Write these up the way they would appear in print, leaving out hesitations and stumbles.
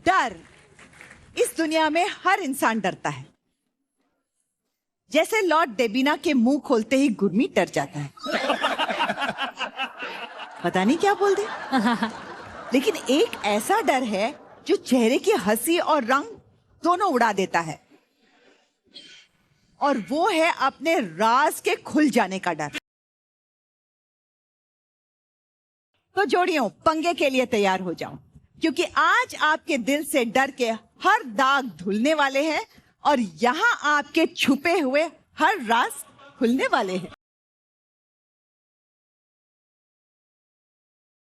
डर। इस दुनिया में हर इंसान डरता है। जैसे लॉर्ड डेबिना के मुंह खोलते ही गुरमीत डर जाता है। पता नहीं क्या बोल दे। लेकिन एक ऐसा डर है जो चेहरे की हंसी और रंग दोनों उड़ा देता है, और वो है अपने राज के खुल जाने का डर। तो जोड़ियों, पंगे के लिए तैयार हो जाओ, क्योंकि आज आपके दिल से डर के हर दाग धुलने वाले हैं और यहां आपके छुपे हुए हर राज खुलने वाले हैं।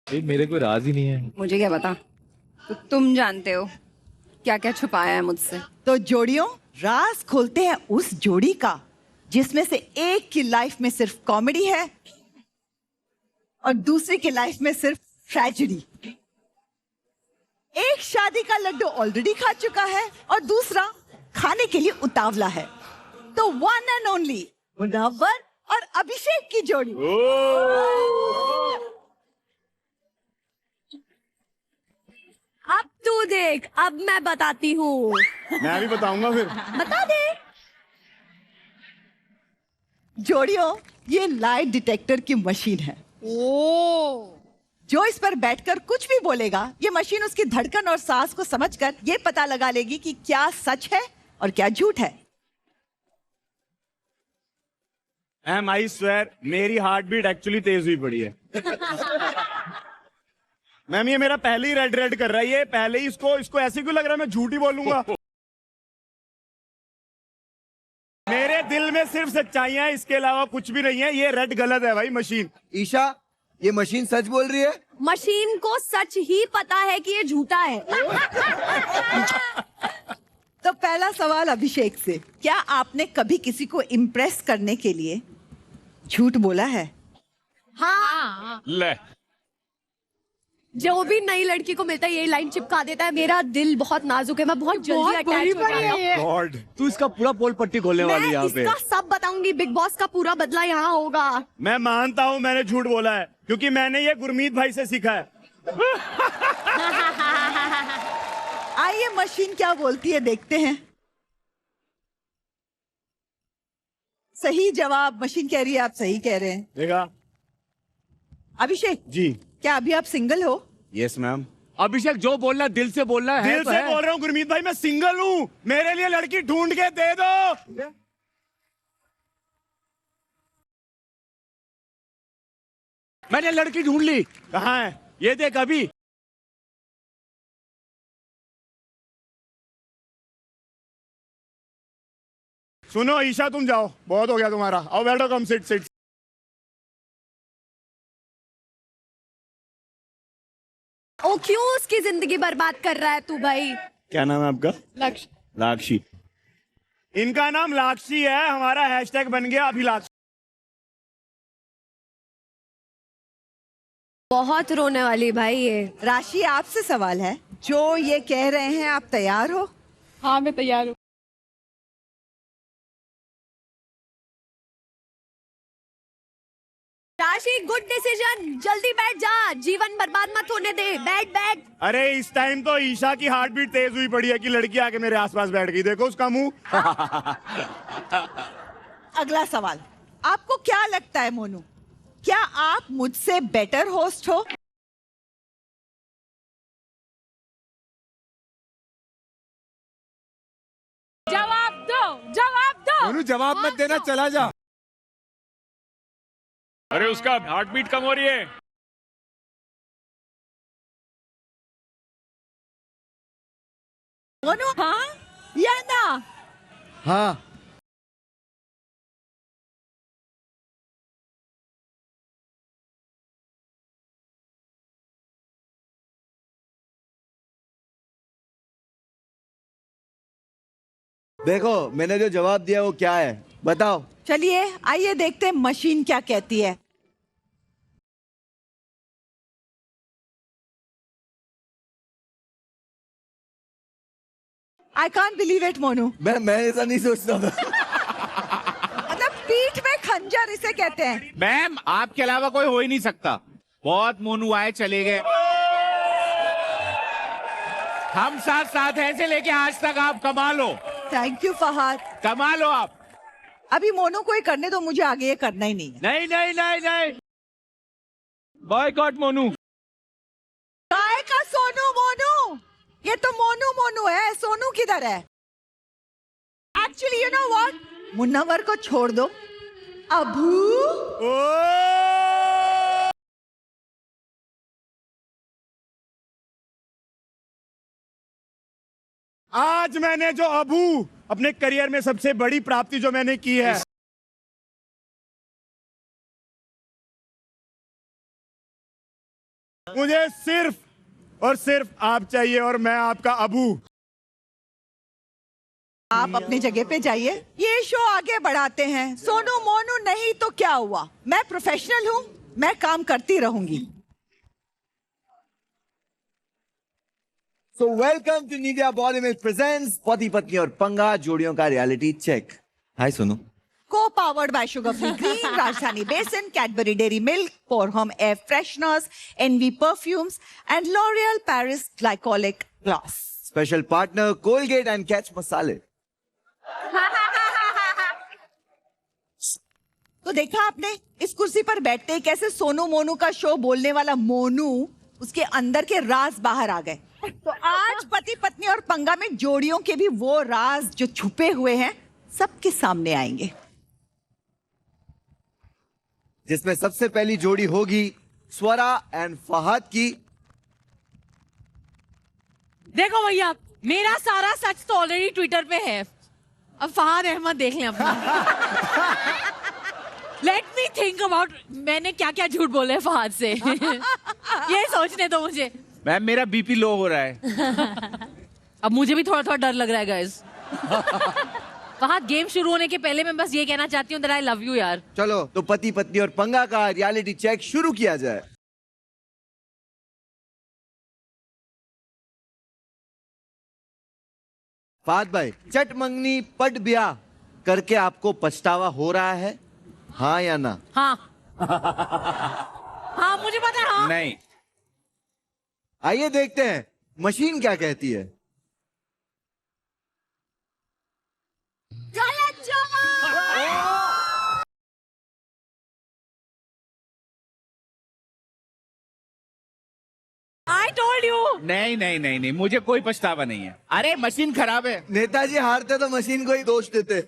मेरे कोई राज ही नहीं है। मुझे क्या पता, तो तुम जानते हो क्या क्या छुपाया है मुझसे। तो जोड़ियों, राज खोलते हैं उस जोड़ी का जिसमें से एक की लाइफ में सिर्फ कॉमेडी है और दूसरी की लाइफ में सिर्फ ट्रेजेडी। एक शादी का लड्डू ऑलरेडी खा चुका है और दूसरा खाने के लिए उतावला है। तो वन एंड ओनली मुनव्वर और अभिषेक की जोड़ी। अब तू देख, अब मैं बताती हूँ। मैं भी बताऊंगा फिर। बता दे। जोड़ियों, ये लाइट डिटेक्टर की मशीन है। जो इस पर बैठकर कुछ भी बोलेगा, ये मशीन उसकी धड़कन और सांस को समझकर ये पता लगा लेगी कि क्या सच है और क्या झूठ है। आई स्वेयर, मेरी हार्ट बीट एक्चुअली तेज हुई पड़ी है। मैम, ये मेरा पहले ही रेड रेड कर रहा है। ये पहले ही इसको ऐसे क्यों लग रहा है मैं झूठ ही बोलूंगा। मेरे दिल में सिर्फ सच्चाइयां हैं, इसके अलावा कुछ भी नहीं है। ये रेड गलत है भाई मशीन। ईशा, ये मशीन सच बोल रही है? मशीन को सच ही पता है कि ये झूठा है। तो पहला सवाल अभिषेक से, क्या आपने कभी किसी को इम्प्रेस करने के लिए झूठ बोला है? हाँ, ले, जो भी नई लड़की को मिलता है यही लाइन चिपका देता है। मेरा दिल बहुत नाजुक है, मैं बहुत जल्दी अटैच हो जाती हूँ। गॉड, तू इसका पूरा पोल पट्टी खोलने वाली है यहाँ पे। इसका सब बताऊंगी, बिग बॉस का पूरा बदला यहाँ होगा। मैं मानता हूँ मैंने झूठ बोला है, क्योंकि मैंने ये गुरमीत भाई से सीखा है। आइए मशीन क्या बोलती है देखते हैं। सही जवाब। मशीन कह रही है आप सही कह रहे हैं। देखा अभिषेक जी। क्या अभी आप सिंगल हो? Yes ma'am. अभिषेक, जो बोलना दिल से बोलना है। दिल से बोल रहा हूँ गुरमीत भाई, मैं सिंगल हूँ। मेरे लिए लड़की ढूंढ के दे दो। मैंने लड़की ढूंढ ली। कहाँ है? ये देख अभी। सुनो ईशा, तुम जाओ, बहुत हो गया तुम्हारा। आओ बैठो, कम सिट सिट। ओ, क्यों उसकी जिंदगी बर्बाद कर रहा है तू भाई? क्या नाम है आपका? लक्ष्य। लाक्षी। इनका नाम लाक्षी है, हमारा हैशटैग बन गया अभिलाक्षी। बहुत रोने वाली भाई ये। राशि, आपसे सवाल है। जो ये कह रहे हैं आप तैयार हो? हाँ, मैं तैयार हूँ। राशि, गुड डिसीजन। जल्दी बैठ जा, जीवन बर्बाद मत होने दे। बैठ बैठ। अरे इस टाइम तो ईशा की हार्ट बीट तेज हुई पड़ी है कि लड़की आके मेरे आसपास बैठ गई। देखो उसका मुंह। अगला सवाल, आपको क्या लगता है मोनू, क्या आप मुझसे बेटर होस्ट हो? जवाब दो, जवाब दो। मोनू, जवाब मत देना, चला जा। अरे उसका हार्ट बीट कम हो रही है। मोनू, हाँ या ना? हाँ। देखो, मैंने जो जवाब दिया वो क्या है, बताओ। चलिए आइए देखते हैं मशीन क्या कहती है। आई कांट बिलीव इट मोनू। मैं ऐसा नहीं सोचता था। मतलब पीठ में खंजर इसे कहते हैं। मैम, आपके अलावा कोई हो ही नहीं सकता। बहुत मोनू आए चले गए। हम साथ साथ हैं से लेके आज तक आप कमाल हो, थैंक यू फहद। कमाल हो आप। अभी मोनू को ही करने दो, मुझे आगे ये करना ही नहीं है। नहीं नहीं नहीं नहीं, बॉयकॉट मोनू। काय का सोनू मोनू? ये तो मोनू मोनू है, सोनू किधर है? Actually you know what, Munawar को छोड़ दो। अबू आज मैंने जो अबू अपने करियर में सबसे बड़ी प्राप्ति जो मैंने की है, मुझे सिर्फ और सिर्फ आप चाहिए और मैं आपका अबू। आप अपनी जगह पे जाइए, ये शो आगे बढ़ाते हैं। सोनू मोनू नहीं तो क्या हुआ, मैं प्रोफेशनल हूँ, मैं काम करती रहूंगी। So welcome to Nivea Body Milk presents पति पत्नी और पंगा जोड़ियों का reality check. Hi Sonu. Co-powered by Sugar Free Green, Rajdhani Basin, Cadbury Dairy Milk, For Home Air Fresheners, NV Perfumes, and L'Oreal Paris Glycolic Gloss. Special partner Colgate and Catch Masale। तो देखा आपने इस कुर्सी पर बैठते ही कैसे सोनू मोनू का शो बोलने वाला मोनू, उसके अंदर के राज बाहर आ गए। तो आज पति पत्नी और पंगा में जोड़ियों के भी वो राज जो छुपे हुए हैं सबके सामने आएंगे, जिसमें सबसे पहली जोड़ी होगी स्वरा एंड फहद की। देखो भैया, मेरा सारा सच तो ऑलरेडी ट्विटर पे है, अब फहद अहमद देख लें अपना। लेट मी थिंक अबाउट मैंने क्या क्या झूठ बोले फहद से। ये सोचने दो मुझे। मैम मेरा बीपी लो हो रहा है। अब मुझे भी थोड़ा थोड़ा डर लग रहा है गाइस। फहद, गेम शुरू होने के पहले मैं बस ये कहना चाहती हूँ दैट आई लव यू यार। चलो तो पति पत्नी और पंगा का रियलिटी चेक शुरू किया जाए। फहद भाई, चट मंगनी पट ब्याह करके आपको पछतावा हो रहा है, हाँ या ना? हाँ। हाँ मुझे पता है। हाँ नहीं। आइए देखते हैं मशीन क्या कहती है। I told you. नहीं नहीं नहीं नहीं, मुझे कोई पछतावा नहीं है। अरे मशीन खराब है। नेताजी हारते तो मशीन को ही दोष देते।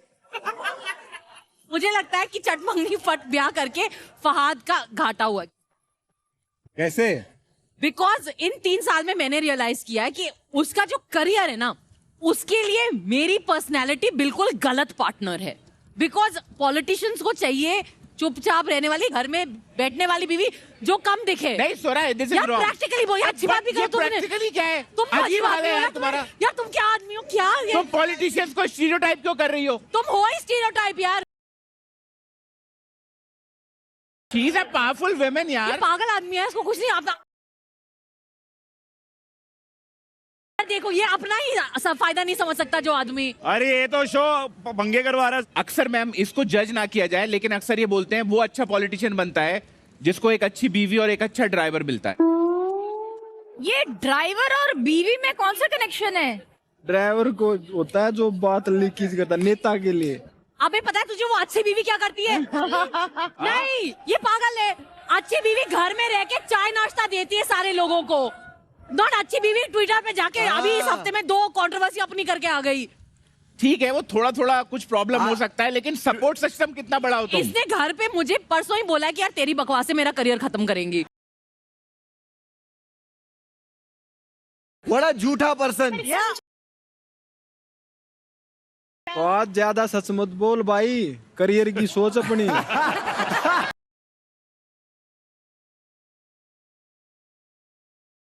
मुझे लगता है कि चटमंगनी फट ब्याह करके फहद का घाटा हुआ। कैसे? बिकॉज इन 3 साल में मैंने रियलाइज किया है कि उसका जो करियर है ना, उसके लिए मेरी पर्सनैलिटी बिल्कुल गलत पार्टनर है। बिकॉज पॉलिटिशियंस को चाहिए चुपचाप रहने वाली, घर में बैठने वाली बीवी जो कम दिखे। नहीं सोरा, दिस इज यार रॉन्ग। प्रैक्टिकली बोल, अच्छी बात भी करो तुमने। प्रैक्टिकली क्या है? तुम अजीब हाल है यार तुम्हारा। यार तुम क्या आदमी हो, क्या ये? तुम पॉलिटिशियंस को स्टीरियोटाइप क्यों कर रही हो? तुम हो ही स्टीरियोटाइप यार। She is a powerful women ये यार। पागल आदमी है, इसको कुछ नहीं आता। देखो ये अपना ही फायदा नहीं समझ सकता जो आदमी। अरे ये तो शो पंगे करवा रहा है। अक्सर मैम इसको जज ना किया जाए, लेकिन अक्सर ये बोलते हैं वो अच्छा पॉलिटिशियन बनता है जिसको एक अच्छी बीवी और एक अच्छा ड्राइवर मिलता है। ये ड्राइवर और बीवी में कौन सा कनेक्शन है? ड्राइवर को होता है जो बात लीकेज करता है नेता के लिए। अबे पता है तुझे वो अच्छी बीवी क्या करती है? नहीं ये पागल है। अच्छी बीवी घर में रह के चाय नाश्ता देती है सारे लोगों को। नॉट अच्छी बीवी ट्विटर पे जाके अभी इस हफ्ते में 2 कंट्रोवर्सी अपनी करके आ गई। ठीक है वो थोड़ा थोड़ा कुछ प्रॉब्लम हो सकता है, लेकिन सपोर्ट सिस्टम कितना बड़ा हो तुम। इसने घर पे मुझे परसों ही बोला है कि यार तेरी बकवास से मेरा करियर खत्म करेंगी। बड़ा झूठा पर्सन। बहुत ज्यादा सच मत बोल भाई, करियर की सोच अपनी।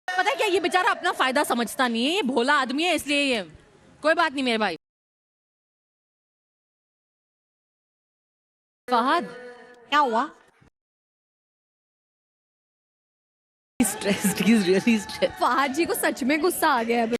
पता है क्या, ये बेचारा अपना फायदा समझता नहीं है, ये भोला आदमी है, इसलिए ये कोई बात नहीं मेरे भाई। फहद क्या हुआ? Stressed, he is really stressed. Fahad ji को सच में गुस्सा आ गया है।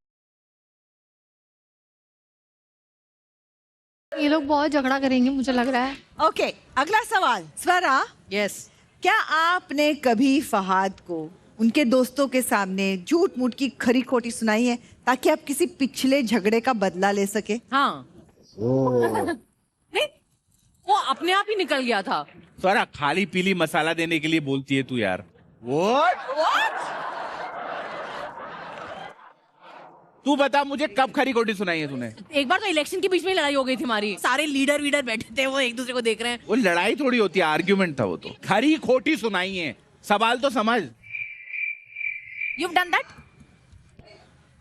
ये लोग बहुत झगड़ा करेंगे मुझे लग रहा है। ओके, अगला सवाल। स्वरा, यस। क्या आपने कभी फहद को उनके दोस्तों के सामने झूठ मूठ की खरी खोटी सुनाई है ताकि आप किसी पिछले झगड़े का बदला ले सके? हाँ नहीं, वो अपने आप ही निकल गया था। सारा खाली पीली मसाला देने के लिए बोलती है तू यार। तू बता मुझे कब खरी खोटी सुनाई है तूने? एक बार तो इलेक्शन के बीच में लड़ाई हो गई थी हमारी, सारे लीडर वीडर बैठे थे, वो एक दूसरे को देख रहे हैं। वो लड़ाई थोड़ी होती है, आर्ग्यूमेंट था वो तो। खरी खोटी सुनाई है, सवाल तो समझ। You've done that?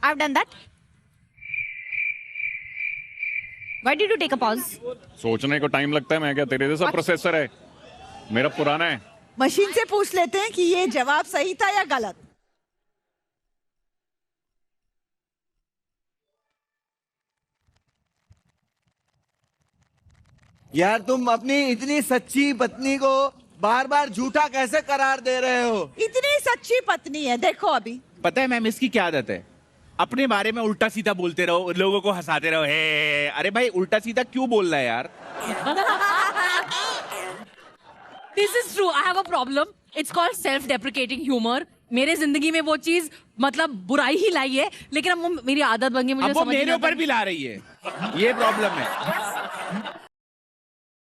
I've done that. Why did you take a pause? सोचने को टाइम लगता है। मैं क्या तेरे जैसा प्रोसेसर है? मेरा पुराना है। मशीन से पूछ लेते हैं कि ये जवाब सही था या गलत। यार तुम अपनी इतनी सच्ची पत्नी को बार बार झूठा कैसे करार दे रहे हो? इतनी सच्ची पत्नी है, देखो अभी। पता है मैम इसकी क्या आदत है? अपने बारे में उल्टा सीधा बोलते रहो, लोगों को हंसाते रहो। हे अरे भाई उल्टा सीधा क्यों बोल रहा है यार? This is true, I have a problem, it's called self deprecating humour. मेरे जिंदगी में वो चीज मतलब बुराई ही लाई है, लेकिन अब वो मेरी आदत बन गई, मुझे अब वो समझ नहीं मेरे आता। ऊपर भी ला रही है, ये प्रॉब्लम है।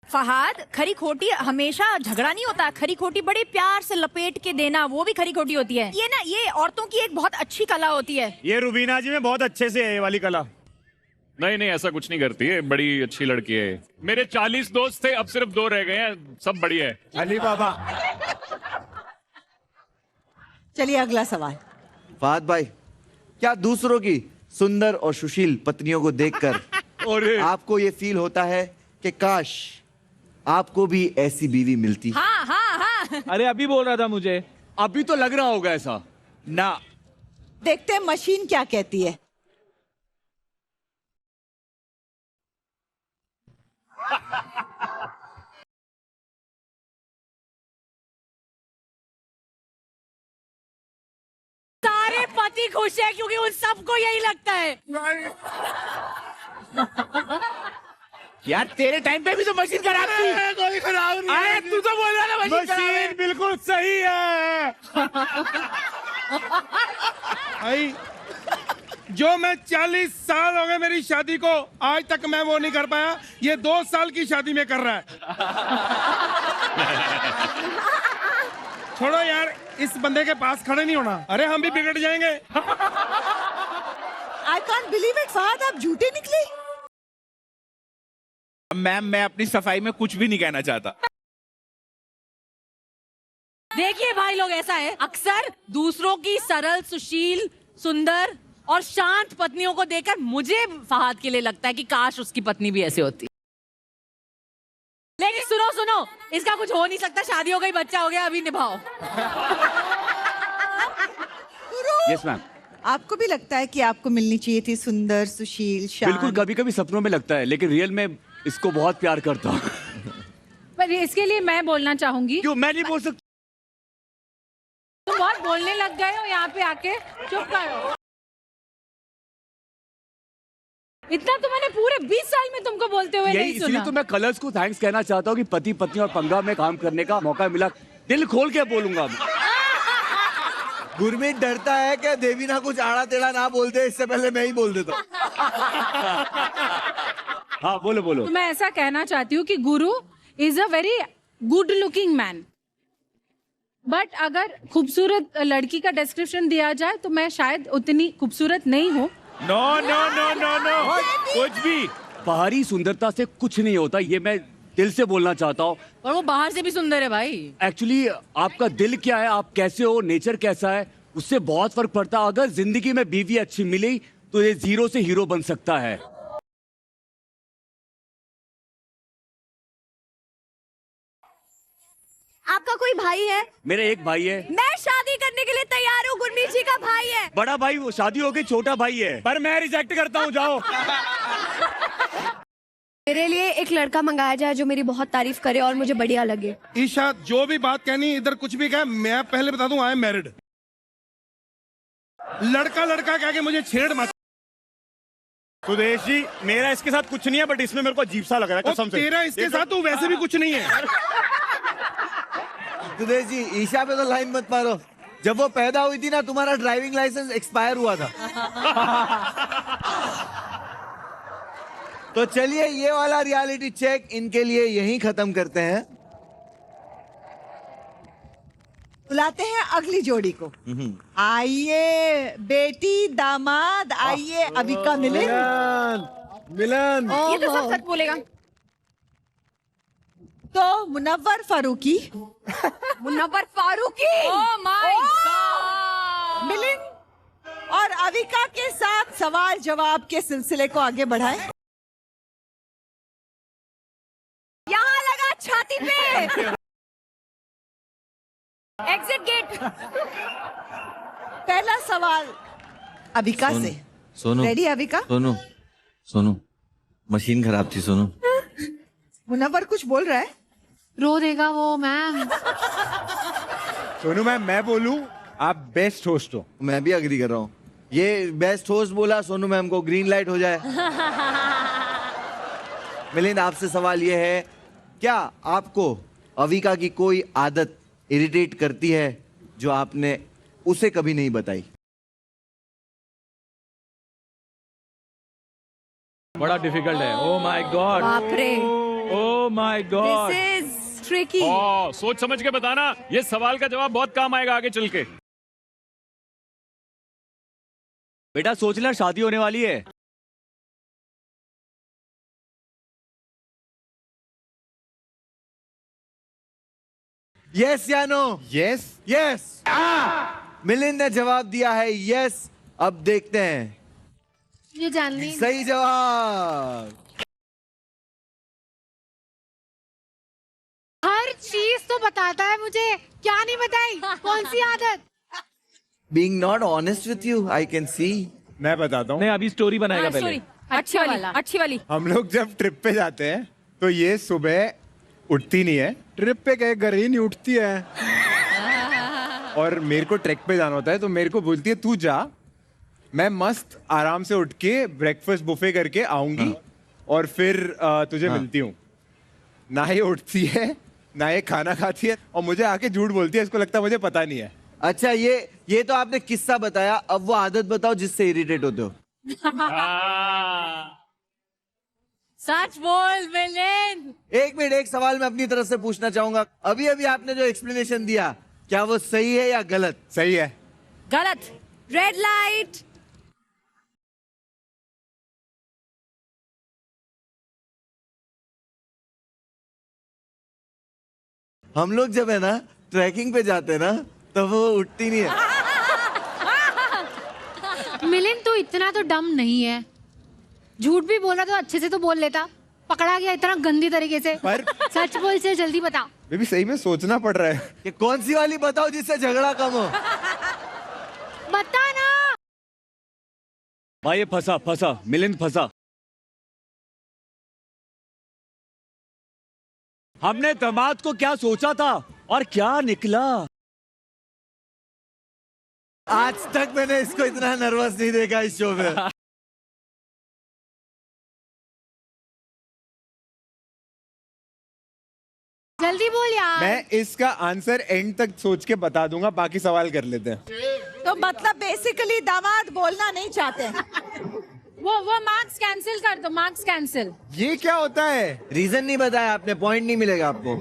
फहाद, खरी खोटी हमेशा झगड़ा नहीं होता, खरी खोटी बड़े प्यार से लपेट के देना, वो भी खरी खोटी होती है। ये ना, ये औरतों की एक बहुत अच्छी कला होती है। ये रुबीना जी में बहुत अच्छे से है ये वाली कला। नहीं नहीं, ऐसा कुछ नहीं करती है, बड़ी अच्छी लड़की है। मेरे 40 दोस्त थे, अब सिर्फ 2 रह गए हैं, सब बढ़िया है। अली बाबा। चलिए अगला सवाल। फहद भाई, क्या दूसरों की सुंदर और सुशील पत्नियों को देखकर आपको ये फील होता है कि काश आपको भी ऐसी बीवी मिलती? हाँ हाँ हाँ। अरे अभी बोल रहा था मुझे। अभी तो लग रहा होगा ऐसा ना। देखते हैं मशीन क्या कहती है। सारे पति खुश है क्योंकि उन सबको यही लगता है। यार तेरे टाइम पे भी तो मशीन खराब थी। कोई खराब नहीं है। अरे तू तो बोल रहा था मशीन खराब है। मशीन बिल्कुल सही है। भाई जो मैं 40 साल हो गए मेरी शादी को, आज तक मैं वो नहीं कर पाया, ये 2 साल की शादी में कर रहा है। छोड़ो यार, इस बंदे के पास खड़े नहीं होना, अरे हम भी बिगड़ जाएंगे। I can't believe it Fahad, आप झूठे निकले। मैम मैं अपनी सफाई में कुछ भी नहीं कहना चाहता। देखिए भाई लोग, ऐसा है अक्सर दूसरों की सरल, सुशील, सुंदर और शांत पत्नियों को देखकर मुझे फहाद के लिए लगता है कि काश उसकी पत्नी भी ऐसे होती। लेकिन सुनो सुनो, इसका कुछ हो नहीं सकता, शादी हो गई, बच्चा हो गया, अभी निभाओ। Yes ma'am. आपको भी लगता है कि आपको मिलनी चाहिए थी सुंदर, सुशील, शांत? बिल्कुल, कभी कभी सपनों में लगता है, लेकिन रियल में इसको बहुत प्यार करता हूँ। पर इसके लिए मैं बोलना चाहूंगी। क्यों मैं नहीं बोल सकता? तुम बहुत बोलने लग गए हो यहाँ पे आके, चुप करो। इतना तो मैंने पूरे 20 साल में तुमको बोलते हुए नहीं इसलिए सुना। तो मैं कलर्स को थैंक्स कहना चाहता हूँ कि पति पत्नी और पंगा में काम करने का मौका मिला। दिल खोल के बोलूंगा। गुरमीत डरता है कि देवीना कुछ आड़ा टेढ़ा ना बोल दे, इससे पहले मैं ही बोल देता हूँ। हाँ बोलो बोलो। तो मैं ऐसा कहना चाहती हूँ कि गुरु is a very good looking man, but अगर खूबसूरत लड़की का डिस्क्रिप्शन दिया जाए तो मैं शायद उतनी खूबसूरत नहीं हूँ। No no no no no, कुछ भी। बाहरी सुंदरता से कुछ नहीं होता, ये मैं दिल से बोलना चाहता हूँ। और वो बाहर से भी सुंदर है भाई। एक्चुअली आपका दिल क्या है, आप कैसे हो, नेचर कैसा है, उससे बहुत फर्क पड़ता है। अगर जिंदगी में बीवी अच्छी मिली तो ये 0 से हीरो बन सकता है। आपका कोई भाई है? मेरे एक भाई है। मैं शादी करने के लिए तैयार हूँ, गुरमीत जी का भाई है। बड़ा भाई, वो शादी हो गई, छोटा भाई है। पर मैं रिजेक्ट करता हूँ, जाओ। मेरे लिए एक लड़का मंगाया जाए जो मेरी बहुत तारीफ करे और मुझे बढ़िया लगे। ईशा, जो भी बात कहनी, इधर कुछ भी कहे, मैं पहले बता दूं, आई एम मैरिड। लड़का लड़का कह के मुझे छेड़ मत। सुदेश जी, मेरा इसके साथ कुछ नहीं है, बट इसमें मेरे को अजीब सा लग रहा है कसम से। तेरा इसके साथ तो वैसे भी कुछ नहीं है। सुदेश जी, ईशा पे तो लाइन मत मारो। जब वो पैदा हुई थी ना, तुम्हारा ड्राइविंग लाइसेंस एक्सपायर हुआ था। तो चलिए ये वाला रियलिटी चेक इनके लिए यहीं खत्म करते हैं। बुलाते हैं अगली जोड़ी को। आइए बेटी दामाद, आइए अविका मिलिंद। मिलन ये तो सब सच बोलेगा। तो Munawar Faruqui, Munawar Faruqui, oh my God, Milind और अविका के साथ सवाल जवाब के सिलसिले को आगे बढ़ाएं। यहाँ लगा छाती पे। Exit gate. पहला सवाल अविका से। सोनू, रेडी अविका? सोनू मशीन खराब थी सोनू। मुनव्वर कुछ बोल रहा है। रो देगा वो मैम। सोनू मैम, मैं बोलूं, आप बेस्ट होस्ट हो। मैं भी अग्री कर रहा हूँ। ये बेस्ट होस्ट बोला, सोनू मैम को ग्रीन लाइट हो जाए। मिलिंद आपसे सवाल ये है, क्या आपको अविका की कोई आदत इरिटेट करती है जो आपने उसे कभी नहीं बताई? बड़ा डिफिकल्ट है। ओ माय गॉड, बाप रे, oh my God, this is tricky. सोच समझ के बताना, ये सवाल का जवाब बहुत काम आएगा आगे चल के। बेटा सोच ले, शादी होने वाली है। यस या नो? यस। यस। मिलिंद ने जवाब दिया है यस। अब देखते हैं। ये जाननी सही जवाब। हर चीज तो बताता है मुझे, क्या नहीं बताई? कौन सी आदत? Being not honest with you, I can see. मैं बताता हूँ। नहीं, अभी स्टोरी बनाएगा पहले। सॉरी, अच्छी वाली, अच्छी वाली। हम लोग जब ट्रिप पे जाते हैं तो ये सुबह उठती नहीं है, ट्रिप पे गए, घर ही नहीं उठती है। और मेरे को ट्रैक पे जाना होता है तो मेरे को बोलती है तू जा, मैं मस्त आराम से उठ के ब्रेकफास्ट बुफे करके आऊंगी और फिर तुझे मिलती हूँ। ना ये उठती है ना ये खाना खाती है और मुझे आके झूठ बोलती है, इसको लगता है मुझे पता नहीं है। अच्छा, ये तो आपने किस्सा बताया, अब वो आदत बताओ जिससे इरिटेट होते हो। सच बोल मिलिंद। एक मिनट, एक सवाल मैं अपनी तरफ से पूछना चाहूंगा। अभी अभी आपने जो एक्सप्लेनेशन दिया, क्या वो सही है या गलत? सही है। गलत। Red light. हम लोग जब है ना ट्रैकिंग पे जाते हैं ना, तब वो उठती नहीं है। मिलिंद तो इतना तो डम नहीं है, झूठ भी बोला तो अच्छे से तो बोल लेता, पकड़ा गया इतना गंदी तरीके से। पर सच बोल से जल्दी बता। बेबी सही में सोचना पड़ रहा है कि कौन सी वाली बताओ जिससे झगड़ा कम हो। बता ना। भाई ये फंसा, मिलिंद फंसा। हमने दामाद को क्या सोचा था और क्या निकला। आज तक मैंने इसको इतना नर्वस नहीं देखा इस शो में। जल्दी बोल यार। मैं इसका आंसर एंड तक सोच के बता दूंगा, बाकी सवाल कर लेते हैं। तो मतलब बेसिकली दामाद बोलना नहीं चाहते हैं। वो मार्क्स कैंसिल कर दो, मार्क्स कैंसिल। ये क्या होता है? रीजन नहीं बताया आपने, पॉइंट नहीं मिलेगा आपको।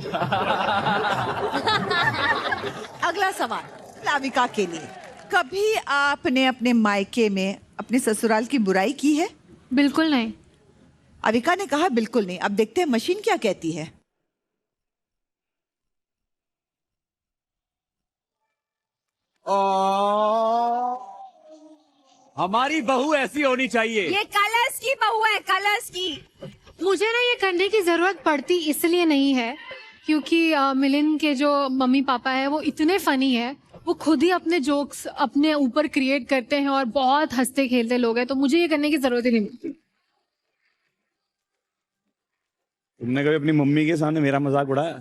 अगला सवाल अविका के लिए, कभी आपने अपने मायके में अपने ससुराल की बुराई की है? बिल्कुल नहीं। अविका ने कहा बिल्कुल नहीं। अब देखते हैं मशीन क्या कहती है। हमारी बहू ऐसी होनी चाहिए। ये कलर्स की बहू है, कलर्स की। मुझे ना ये करने की जरूरत पड़ती इसलिए नहीं है क्योंकि मिलिंद के जो मम्मी पापा है वो इतने फनी है, वो खुद ही अपने जोक्स अपने ऊपर क्रिएट करते हैं और बहुत हंसते खेलते लोग हैं, तो मुझे ये करने की जरूरत ही नहीं पड़ती। तुमने कभी अपनी मम्मी के सामने मेरा मजाक उड़ाया?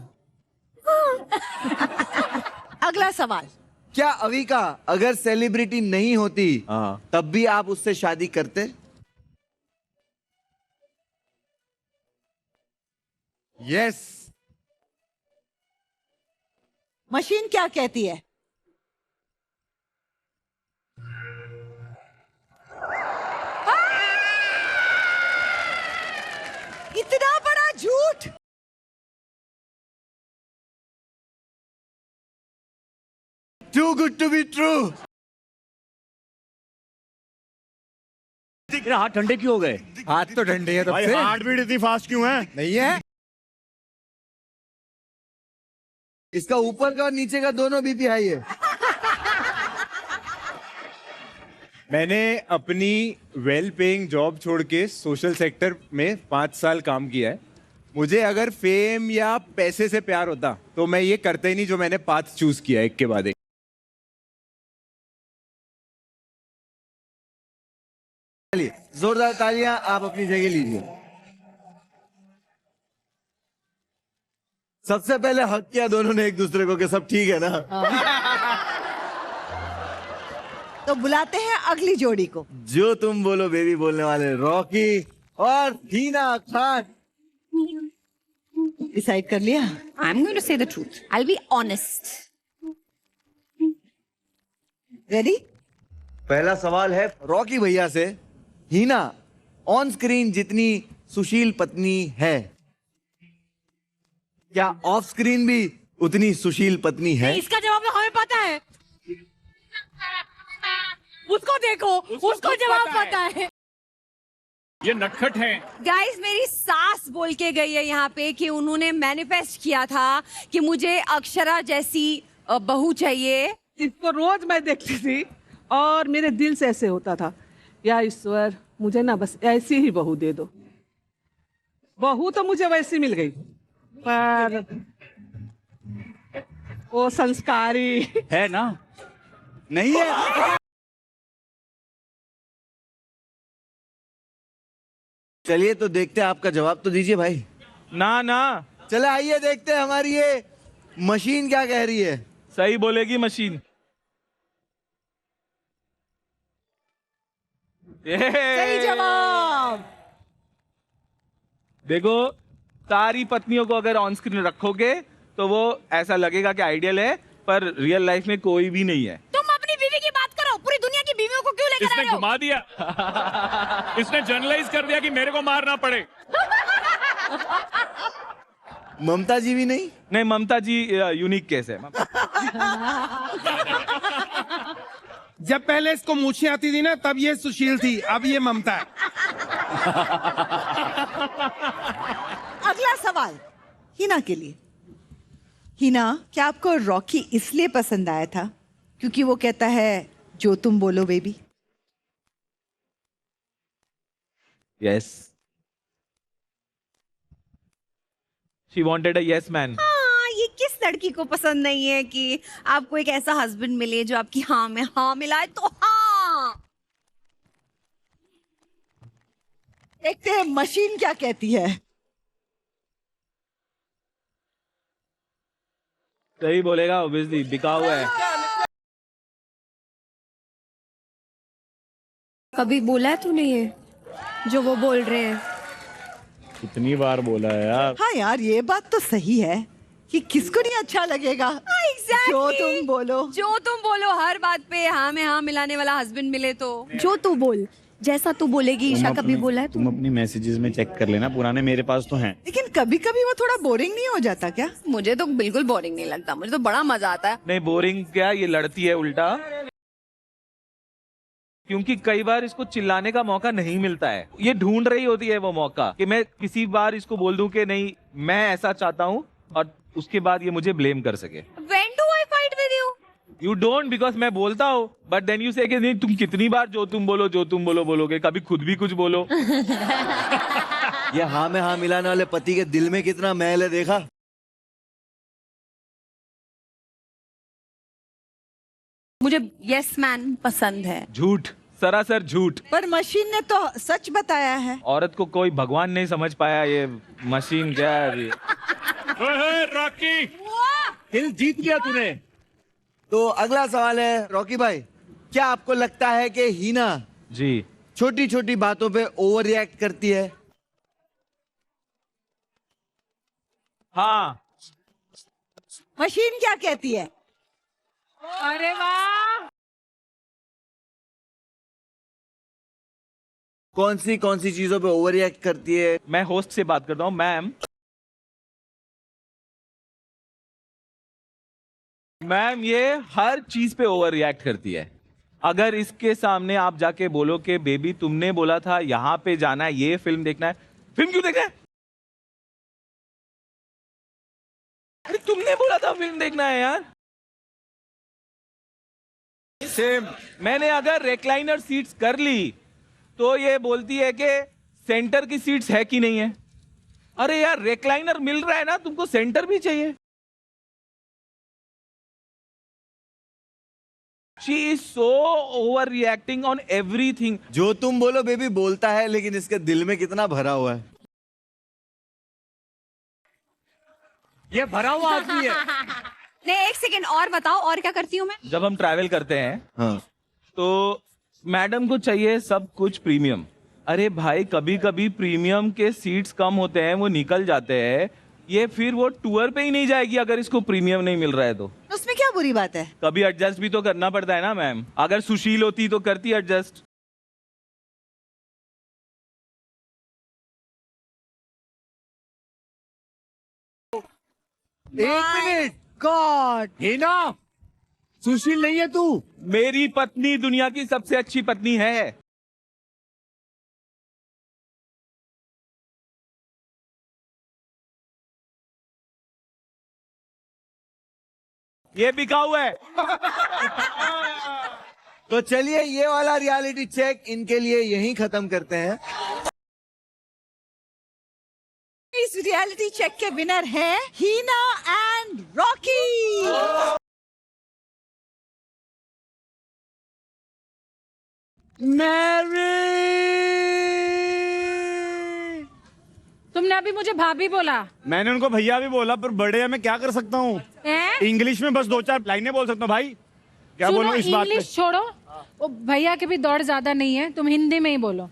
अगला सवाल, क्या अविका अगर सेलिब्रिटी नहीं होती तब भी आप उससे शादी करते? यस। मशीन क्या कहती है? Too good to be true. मेरे हाथ ठंडे क्यों हो गए? हाथ तो ठंडे है तब से। हार्ट बीट इतनी फास्ट क्यों है? नहीं है। इसका ऊपर का और नीचे का दोनों बीपी हाई है। मैंने अपनी वेल पेइंग जॉब छोड़ के सोशल सेक्टर में 5 साल काम किया है। मुझे अगर फेम या पैसे से प्यार होता तो मैं ये करता ही नहीं जो मैंने पाथ चूज किया एक के बाद एक। चलिए जोरदार तालियां, आप अपनी जगह लीजिए। सबसे पहले हक किया दोनों ने एक दूसरे को कि सब ठीक है ना। तो बुलाते हैं अगली जोड़ी को। जो तुम बोलो बेबी बोलने वाले रॉकी और हिना खान। डिसाइड कर लिया? I'm going to say the truth. I'll be honest. Ready? पहला सवाल है रॉकी भैया से। हिना ऑन स्क्रीन जितनी सुशील पत्नी है, क्या ऑफ स्क्रीन भी उतनी सुशील पत्नी है? इसका जवाब तो हमें पता है। उसको देखो, उसको जवाब पता है। ये नटखट है। गाइस, मेरी सास बोल के गई है यहाँ पे कि उन्होंने मैनिफेस्ट किया था कि मुझे अक्षरा जैसी बहू चाहिए। इसको रोज मैं देखती थी और मेरे दिल से ऐसे होता था, या ईश्वर मुझे ना बस ऐसी ही बहू दे दो। बहू तो मुझे वैसी मिल गई, पर वो संस्कारी है ना? नहीं है। चलिए तो देखते हैं, आपका जवाब तो दीजिए भाई। ना ना, चले आइए देखते हैं हमारी ये मशीन क्या कह रही है। सही बोलेगी मशीन। सही जवाब। देखो, सारी पत्नियों को अगर ऑन स्क्रीन रखोगे तो वो ऐसा लगेगा कि आइडियल है, पर रियल लाइफ में कोई भी नहीं है। तुम अपनी बीवी की बात करो, पूरी दुनिया की बीवियों को क्यों लेकर आ इसने रहे हो? घुमा दिया। इसने जनरलाइज कर दिया कि मेरे को मारना पड़े। ममता जी भी नहीं? नहीं, ममता जी यूनिक केस है। जब पहले इसको मूछें आती थी ना, तब ये सुशील थी, अब ये ममता है। अगला सवाल हिना के लिए। हिना, क्या आपको रॉकी इसलिए पसंद आया था क्योंकि वो कहता है जो तुम बोलो baby? Yes, she wanted a yes man. हाँ, ये किस लड़की को पसंद नहीं है कि आपको एक ऐसा हस्बैंड मिले जो आपकी हाँ में हाँ मिलाए? तो हाँ, देखते हैं मशीन क्या कहती है। सही बोलेगा, ऑब्वियसली बिका हुआ है। कभी बोला है तूने ये जो वो बोल रहे हैं? कितनी बार बोला है यार। हाँ यार, ये बात तो सही है कि किसको नहीं अच्छा लगेगा। Exactly. जो तुम बोलो, जो तुम बोलो, हर बात पे हाँ में हाँ मिलाने वाला हस्बैंड मिले तो जो तू बोल, जैसा तू बोलेगी। ईशा कभी बोला है तुम अपनी मैसेजेस में चेक कर लेना, पुराने मेरे पास तो हैं। लेकिन कभी कभी वो थोड़ा बोरिंग नहीं हो जाता क्या? मुझे तो बिल्कुल बोरिंग नहीं लगता, मुझे तो बड़ा मजा आता है। नहीं, बोरिंग क्या, ये लड़ती है उल्टा, क्योंकि कई बार इसको चिल्लाने का मौका नहीं मिलता है। ये ढूंढ रही होती है वो मौका कि मैं किसी बार इसको बोल दूं कि नहीं मैं ऐसा चाहता हूं, और उसके बाद ये मुझे ब्लेम कर सके। When do I fight with you? You don't, because मैं बोलता हूँ, बट देन यू से कि नहीं, तुम कितनी बार जो तुम बोलो बोलोगे, कभी खुद भी कुछ बोलो। ये हाँ में हाँ मिलाने वाले पति के दिल में कितना मैल है, देखा? मुझे यस मैन पसंद है। झूठ, सरासर झूठ। पर मशीन ने तो सच बताया है। औरत को कोई भगवान नहीं समझ पाया, ये मशीन क्या है। रॉकी, दिल जीत गया तूने। तो अगला सवाल है रॉकी भाई, क्या आपको लगता है कि हिना जी छोटी छोटी बातों पे ओवर रिएक्ट करती है? हाँ। मशीन क्या कहती है? अरे वाह, कौन सी चीजों पे ओवर रिएक्ट करती है? मैं होस्ट से बात करता हूँ। मैम, मैम ये हर चीज पे ओवर रिएक्ट करती है। अगर इसके सामने आप जाके बोलो कि बेबी तुमने बोला था यहाँ पे जाना है, ये फिल्म देखना है, फिल्म क्यों देखना है? अरे तुमने बोला था फिल्म देखना है यार। सेम मैंने अगर रेक्लाइनर सीट्स कर ली तो ये बोलती है कि सेंटर की सीट्स है कि नहीं है। अरे यार रेक्लाइनर मिल रहा है ना, तुमको सेंटर भी चाहिए। She is so overreacting on everything. जो तुम बोलो बेबी बोलता है, लेकिन इसके दिल में कितना भरा हुआ है। ये भरा हुआ आदमी है। नहीं, एक सेकंड और बताओ, और क्या करती हूँ मैं? जब हम ट्रैवल करते हैं हाँ। तो मैडम को चाहिए सब कुछ प्रीमियम। अरे भाई कभी कभी प्रीमियम के सीट्स कम होते हैं, वो निकल जाते हैं, ये फिर वो टूर पे ही नहीं जाएगी अगर इसको प्रीमियम नहीं मिल रहा है तो। उसमें क्या बुरी बात है? कभी एडजस्ट भी तो करना पड़ता है ना मैम। अगर सुशील होती तो करती एडजस्ट। एक मिनट, गॉड, हिना, सुशील नहीं है तू? मेरी पत्नी दुनिया की सबसे अच्छी पत्नी है। ये बिकाऊ है। तो चलिए ये वाला रियलिटी चेक इनके लिए यहीं खत्म करते हैं। इस रियलिटी चेक के विनर हैं हीना एंड रॉकी। तुमने अभी मुझे भाभी बोला। मैंने उनको भैया भी बोला, पर बड़े हैं, मैं क्या कर सकता हूँ? इंग्लिश में बस 2-4 लाइनें बोल सकता हूँ भाई। क्या बोलूं इस बात पे? इंग्लिश छोड़ो, वो भैया के भी दौड़ ज्यादा नहीं है, तुम हिंदी में ही बोलो।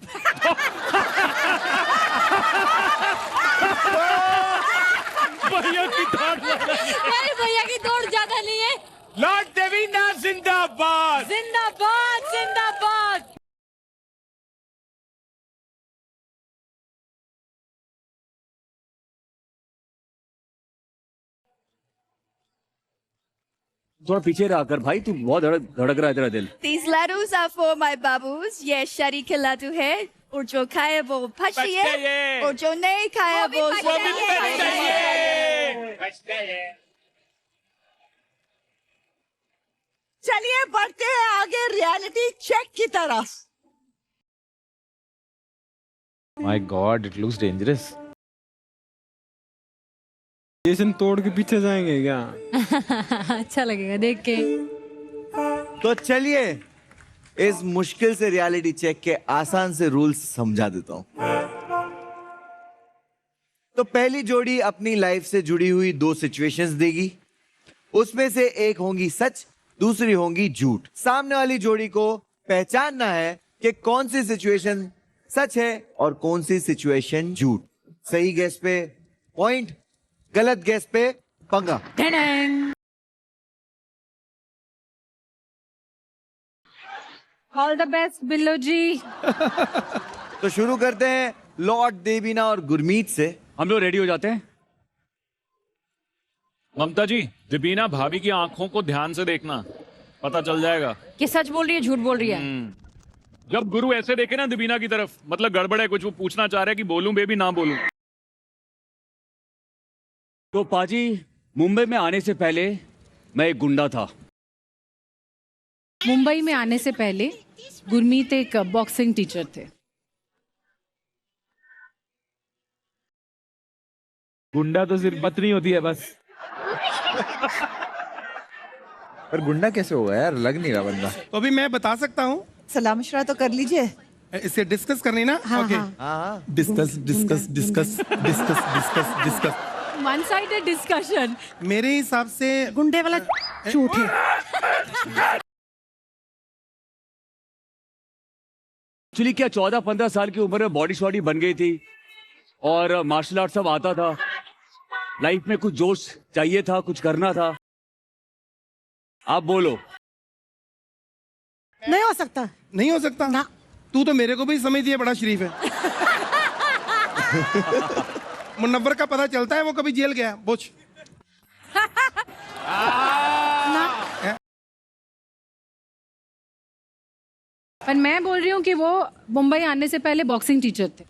भैया की दौड़ अरे भैया की दौड़ ज्यादा नहीं है। लॉर्ड देवीना जिंदाबाद, जिंदाबाद जिंदाबाद। थोड़ा पीछे रहा कर भाई, तू बहुत धड़क रहा है तेरा दिल। These laddus are for my babus. ये शरी के लाडू है, और जो खाए वो पछिए, और जो नहीं खाए वो चलिए बढ़ते हैं आगे रियलिटी चेक की तरफ। My God, it looks dangerous. Station तोड़ के पीछे जाएंगे क्या? अच्छा लगेगा देख के। तो चलिए इस मुश्किल से रियलिटी चेक के आसान से रूल्स समझा देता हूं। तो पहली जोड़ी अपनी लाइफ से जुड़ी हुई 2 सिचुएशंस देगी, उसमें से एक होंगी सच, दूसरी होंगी झूठ। सामने वाली जोड़ी को पहचानना है कि कौन सी सिचुएशन सच है और कौन सी सिचुएशन झूठ। सही गैस पे पॉइंट, गलत गैस पे पंगा। ऑल द बेस्ट बिल्लो जी। तो शुरू करते हैं लॉर्ड देवीना और गुरमीत से। हम लोग रेडी हो जाते हैं। ममता जी, दिबीना भाभी की आंखों को ध्यान से देखना, पता चल जाएगा कि सच बोल रही है झूठ बोल रही है। जब गुरु ऐसे देखे ना दिबीना की तरफ, मतलब गड़बड़ है कुछ, वो पूछना चाह रहा है कि बोलूं बेबी ना बोलूं। तो पाजी, मुंबई में आने से पहले मैं एक गुंडा था। मुंबई में आने से पहले गुरमीत एक बॉक्सिंग टीचर थे। गुंडा तो सिर्फ पत्नी होती है बस। पर गुंडा कैसे होगा यार, लग नहीं रहा बंदा। तो अभी मैं बता सकता हूँ, सलाह मशवरा तो कर लीजिए। इससे डिस्कस करनी ना। हाँ, ओके, हाँ। Discuss discuss discuss discuss discuss discuss. One sided discussion. मेरे हिसाब से गुंडे वाला झूठ है। एक्चुअली क्या 14-15 साल की उम्र में बॉडी शॉडी बन गई थी और मार्शल आर्ट सब आता था। लाइफ में कुछ जोश चाहिए था, कुछ करना था। आप बोलो। नहीं हो सकता। नहीं हो सकता ना। तू तो मेरे को भी समझ दिया बड़ा शरीफ है। मुनव्वर का पता चलता है वो कभी जेल गया। पूछ। ना पर मैं बोल रही हूँ कि वो मुंबई आने से पहले बॉक्सिंग टीचर थे।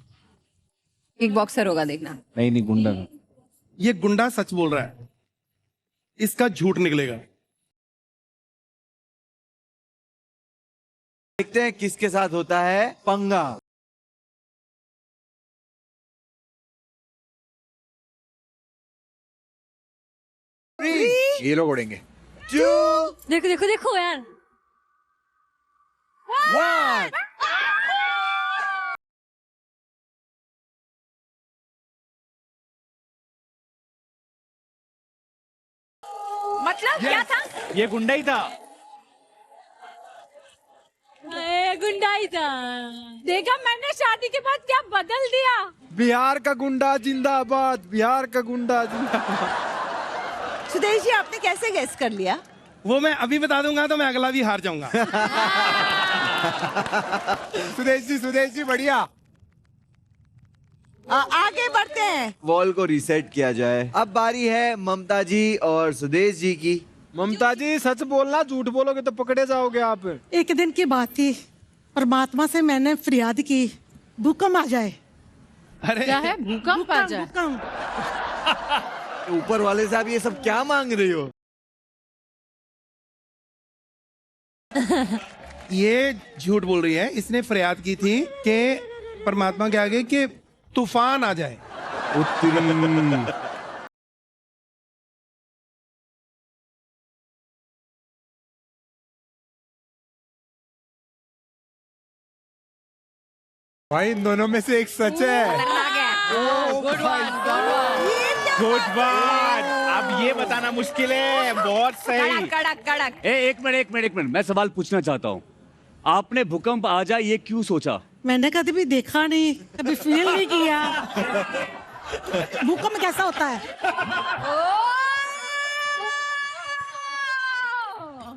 एक बॉक्सर होगा, देखना। नहीं गुंडा। ये गुंडा सच बोल रहा है, इसका झूठ निकलेगा। देखते हैं किसके साथ होता है पंगा। ये लोग उड़ेंगे। 2 देखो देखो देखो यार। 1 मतलब क्या था? ये गुंडा ही था। गुंडाई था। देखा मैंने शादी के बाद क्या बदल दिया। बिहार का गुंडा जिंदाबाद, बिहार का गुंडा जिंदाबाद। सुदेश जी, आपने कैसे गैस कर लिया? वो मैं अभी बता दूंगा तो मैं अगला भी हार जाऊंगा। सुदेश जी बढ़िया। आगे बढ़ते हैं। वॉल को रीसेट किया जाए। अब बारी है ममता जी और सुदेश जी की। ममता जी सच बोलना, झूठ बोलोगे तो पकड़े जाओगे आप। एक दिन की बात थी, परमात्मा से मैंने फरियाद की भूकंप आ जाए। अरे क्या है? भूकंप आ जाए? भूकंप। ऊपर वाले साहब ये सब क्या मांग रही हो? ये झूठ बोल रही है। इसने फरियाद की थी कि परमात्मा के आगे कि तूफान आ जाए। भाई इन दोनों में से एक सच है। गुड बात। अब ये बताना मुश्किल है। बहुत सही। कड़क कड़क। एक मिनट मैं सवाल पूछना चाहता हूँ। आपने भूकंप आ जाए ये क्यों सोचा? मैंने कभी भी देखा नहीं, कभी फील नहीं किया। भूकंप कैसा होता है?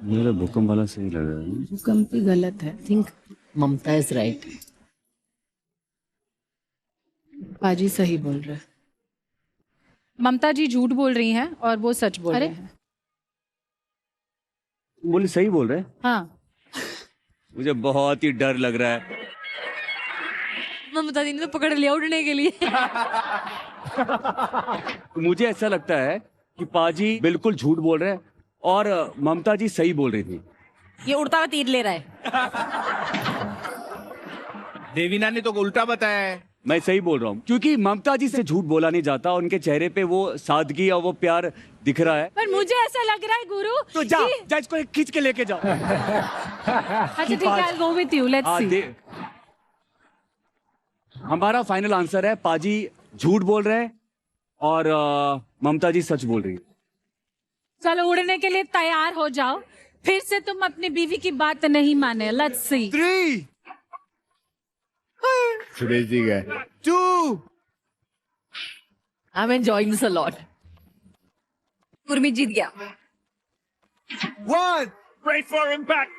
मेरा भूकंप वाला सही लग रहा है। भूकंप ही गलत है। Think Mamata is right. पाजी सही बोल रहे हैं। ममता जी झूठ बोल रही हैं और वो सच बोल रहे हैं। बोले सही बोल रहे हैं? हाँ। मुझे बहुत ही डर लग रहा है। ममता जी ने तो पकड़ लिया उड़ने के लिए। मुझे ऐसा लगता है कि पाजी बिल्कुल झूठ बोल रहे हैं और ममता जी सही बोल रही थी। ये उड़ता हुआ तीर ले रहा है। देवीना ने तो उल्टा बताया है। मैं सही बोल रहा हूँ क्योंकि ममता जी से झूठ बोला नहीं जाता। उनके चेहरे पे वो सादगी और वो प्यार दिख रहा है। पर मुझे ऐसा लग रहा है गुरु तो जा इसको खींच के लेके जाओ। अच्छा ठीक है, I'll go with you. Let's see. हमारा फाइनल आंसर है पाजी झूठ बोल रहे हैं और ममता जी सच बोल रही है। चलो उड़ने के लिए तैयार हो जाओ। फिर से तुम अपनी बीवी की बात नहीं माने। Let's see. 3 सुदेश जी गए। 2 I'm enjoying this a lot. Gurmeet जीत गया। 1 Great for impact.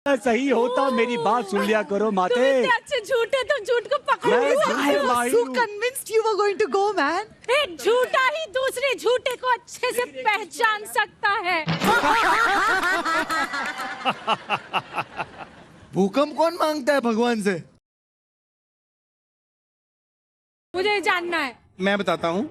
सही होता मेरी बात सुन लिया करो माते। तुम इतने अच्छे झूठे, तुम झूठ को पकड़ मैं लो। झूठ I was माही so हूँ। convinced you were going to go, man. एक झूठा ही दूसरे झूठे को अच्छे से पहचान सकता है। भूकंप कौन मांगता है भगवान से? मुझे जानना है। मैं बताता हूँ।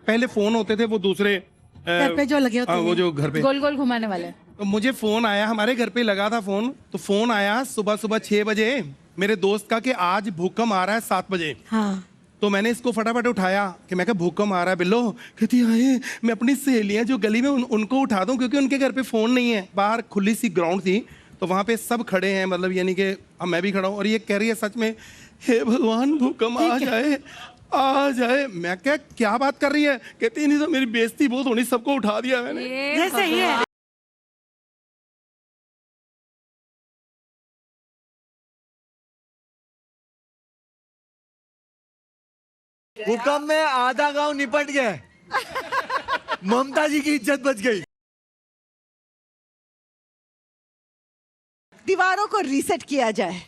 पहले फोन होते थे वो दूसरे घर पे जो लगे होते वो हैं। जो घर पे गोल गोल घुमाने वाले। तो मुझे फोन आया, हमारे घर पे लगा था फोन। तो फोन आया सुबह सुबह 6 बजे मेरे दोस्त का कि आज भूकंप आ रहा है 7 बजे। हाँ। तो मैंने इसको फटाफट उठाया कि मैं कहा भूकंप आ रहा है बिल्लो। कहती आए मैं अपनी सहेलियां जो गली में उनको उठा दूं क्योंकि उनके घर पे फोन नहीं है। बाहर खुली सी ग्राउंड थी तो वहां पे सब खड़े हैं, मतलब यानी कि अब मैं भी खड़ा हूँ और ये कह रही है सच में हे भगवान भूकंप आ जाए आ जाए। मैं क्या बात कर रही है? कहती नहीं तो मेरी बेइज्जती बहुत होनी, सबको उठा दिया मैंने। ये सही है। भूकंप में आधा गांव निपट गया। ममता जी की इज्जत बच गई। दीवारों को रीसेट किया जाए।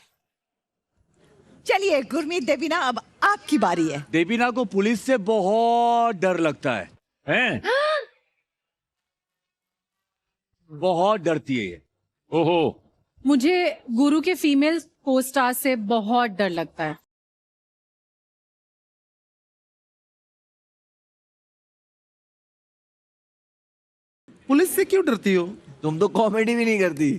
चलिए गुरमीत देवीना, अब आपकी बारी है। देवीना को पुलिस से बहुत डर लगता है। हैं? बहुत डरती है ये। ओहो, मुझे गुरु के फीमेल को स्टार से बहुत डर लगता है। पुलिस से क्यों डरती हो? तुम तो कॉमेडी भी नहीं करती।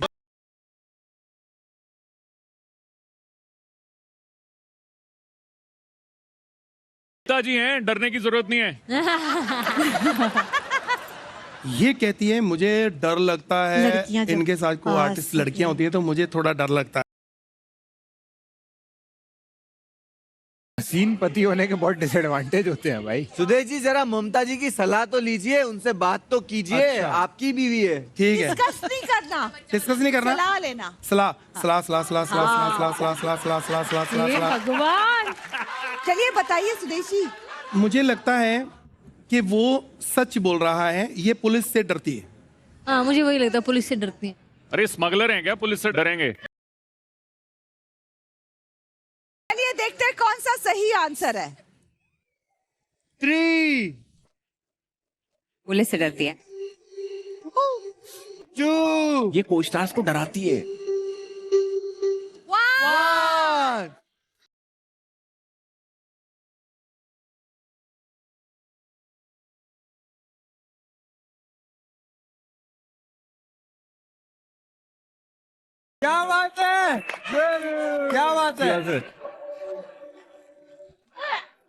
पिताजी हैं, डरने की जरूरत नहीं है। ये कहती है मुझे डर लगता है, लड़कियां जब इनके साथ कोई आर्टिस्ट लड़कियां होती है तो मुझे थोड़ा डर लगता है। हसीन पति होने के बहुत डिसएडवांटेज होते हैं भाई। सुदेश जी जरा ममता जी की सलाह तो लीजिए, उनसे बात तो कीजिए। अच्छा। आपकी बीवी है। ठीक है, डिस्कस नहीं करना, डिस्कस नहीं करना, सलाह लेना। सलाह सलाह सलाह सलाह सलाह सलाह सलाह सलाह सलाह सलाह सलाह सलाह हे सलाह। भगवान। चलिए बताइए सुदेशी। मुझे लगता है कि वो सच बोल रहा है, ये पुलिस से डरती है। हाँ, मुझे वही लगता है, पुलिस से डरती है। अरे स्मगलर हैं क्या, पुलिस से डरेंगे? चलिए देखते हैं कौन सा सही आंसर है। 3 पुलिस से डरती है। 2 ये को स्टार्स को डराती है। 1। क्या बात है, क्या बात है।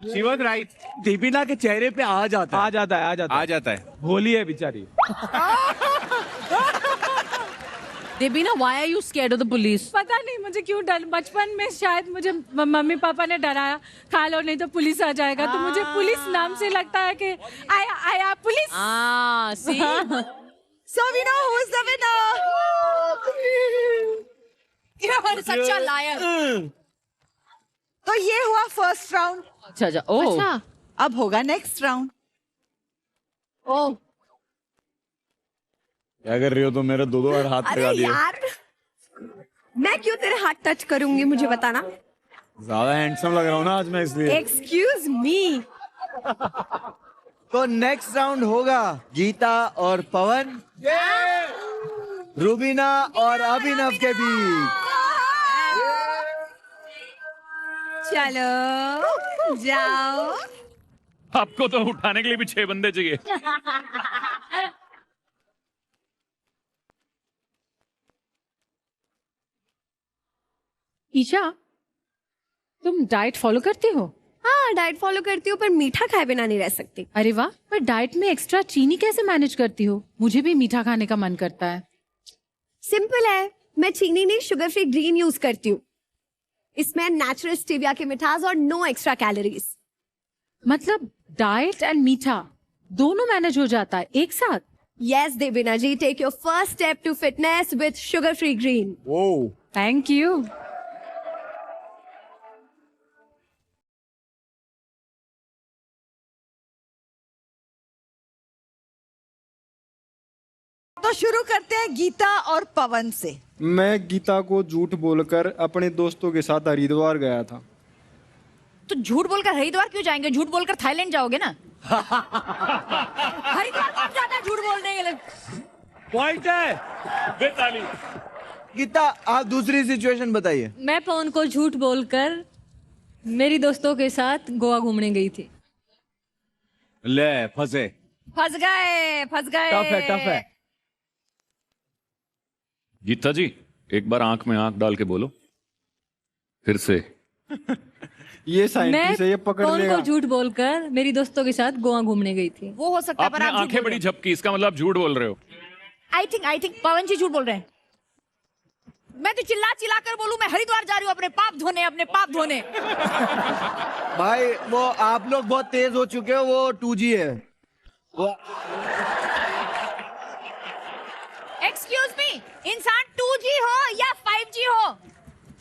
She was right. देवीना के चेहरे पे आ जाता है। आ जाता है, आ जाता है, आ जाता है। भोली है बेचारी। Debina, why are you scared of the police? पता नहीं मुझे क्यों डर, बचपन में शायद मुझे मम्मी पापा ने डराया, खा लो नहीं तो पुलिस आ जाएगा, तो मुझे पुलिस नाम से लगता है कि आया आया पुलिस। हाँ, सी। So we know who is the winner. You're सच्चा लायर। तो ये हुआ फर्स्ट राउंड। अच्छा अच्छा, ओह अच्छा, अब होगा नेक्स्ट राउंड। ओह, क्या कर रही हो तुम? मेरे दो हाथ लगा दिए। यार, मैं क्यों तेरे हाथ टच करूंगी, मुझे बताना। ज्यादा हैंडसम लग रहा हूँ ना आज मैं, इसलिए। Excuse me. तो नेक्स्ट राउंड होगा गीता और पवन, रुबीना और अभिनव के बीच। चलो जाओ। आपको तो उठाने के लिए भी 6 बंदे चाहिए। ईशा, तुम डाइट फॉलो करती हो? हाँ, डाइट फॉलो करती हूँ, पर मीठा खाए बिना नहीं रह सकती। अरे वाह, पर डाइट में एक्स्ट्रा चीनी कैसे मैनेज करती हो? मुझे भी मीठा खाने का मन करता है। सिंपल है, मैं चीनी नहीं शुगर फ्री ग्रीन यूज करती हूँ। इसमें नेचुरल स्टीविया की मिठास और नो एक्स्ट्रा कैलोरीज। मतलब डाइट एंड मीठा दोनों मैनेज हो जाता है एक साथ? Yes Devina ji, take your first step to fitness with sugar free green. Oh, thank you. तो शुरू करते हैं गीता और पवन से। मैं गीता को झूठ बोलकर अपने दोस्तों के साथ हरिद्वार गया था। तो झूठ बोलकर हरिद्वार क्यों जाएंगे? झूठ बोलकर थाईलैंड जाओगे ना। हरिद्वार कौन जाता है झूठ बोलने के लिए? पॉइंट है। बेताली। गीता, आप दूसरी सिचुएशन बताइए। मैं पवन को झूठ बोलकर मेरी दोस्तों के साथ गोवा घूमने गई थी। ले फंसे। फंस गए, फंस गए। टफ है। गीता जी, एक बार आंख में आंख डाल के बोलो फिर से। ये साइंटिस्ट है, ये पकड़ पवन लेगा। को झूठ बोलकर मेरी दोस्तों के साथ गोवा घूमने गई थी। वो हो सकता है, पर आपने आप झूठ आंखें बोल बड़ी रहे झपकी, इसका मतलब आप झूठ बोल रहे हो। हो। आई थिंक पवन जी झूठ बोल रहे हैं। मैं तो चिल्ला चिल्ला कर बोलूं मैं हरिद्वार जा रही हूँ अपने पाप धोने, अपने पाप धोने। भाई वो आप लोग बहुत तेज हो चुके हो, वो 2G है। एक्सक्यूज मी, इंसान 2G हो या 5G हो,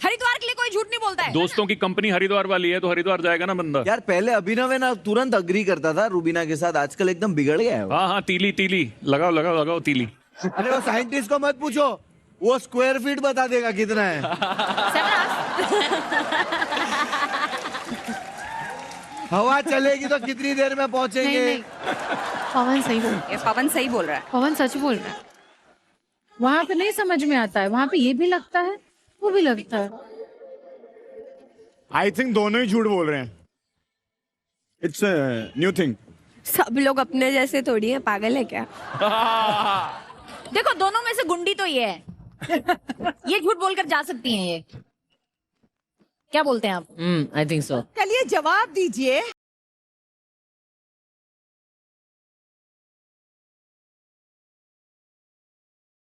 हरिद्वार के लिए कोई झूठ नहीं बोलता है। दोस्तों की कंपनी हरिद्वार वाली है तो हरिद्वार जाएगा ना बंदा। यार पहले अभिनव है ना तुरंत अग्री करता था रूबीना के साथ, आजकल एकदम बिगड़ गया है वो। हाँ हाँ, तीली तीली लगाओ लगाओ लगाओ तीली। अरे वो साइंटिस्ट को मत पूछो, वो स्क्वायर फीट बता देगा कितना है। हवा चलेगी तो कितनी देर में पहुंचेंगे? नहीं, पवन सही बोल रहा है। पवन सही बोल रहा है। पवन सच बोल रहा है। वहां पे नहीं समझ में आता है, वहां पे ये भी लगता है वो भी लगता है। आई थिंक दोनों ही झूठ बोल रहे हैं। It's new thing. सब लोग अपने जैसे थोड़ी है, पागल है क्या? देखो दोनों में से गुंडी तो ये है। ये झूठ बोलकर जा सकती हैं ये। क्या बोलते हैं आप? I think so. चलिए जवाब दीजिए।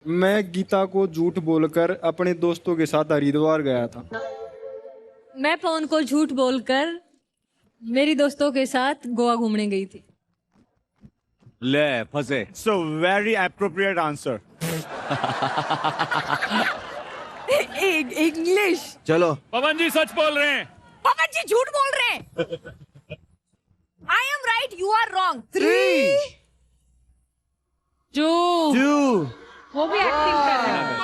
मैं गीता को झूठ बोलकर अपने दोस्तों के साथ हरिद्वार गया था। मैं पवन को झूठ बोलकर मेरी दोस्तों के साथ गोवा घूमने गई थी। ले फंसे। So very appropriate answer. English. चलो पवन जी सच बोल रहे हैं। पवन जी झूठ बोल रहे हैं। I am right, you are wrong. 3 2 वो भी एक्टिंग कर रहा है।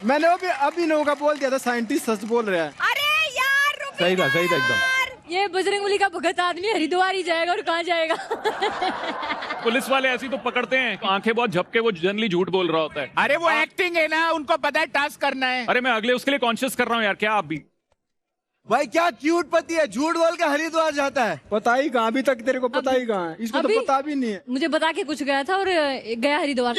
मैंने अभिनव का बोल दिया था, साइंटिस्ट सच बोल रहा है। अरे यार सही था एकदम। ये बजरंगबली का भगत आदमी हरिद्वार ही जाएगा और कहाँ जाएगा? पुलिस वाले ऐसी तो पकड़ते हैं, आंखें बहुत झपके, वो जनरली झूठ बोल रहा होता है। अरे वो एक्टिंग है ना, उनको पता है टास्क करना है। अरे मैं अगले उसके लिए कॉन्शियस कर रहा हूँ यार, क्या आप भी। भाई क्या क्यूट पति है, झूठ बोल के हरिद्वार जाता है। पता ही कहाँ, अभी तक तेरे को पता ही कहाँ है, इसको तो पता भी नहीं है। मुझे बता के कुछ गया था और गया हरिद्वार।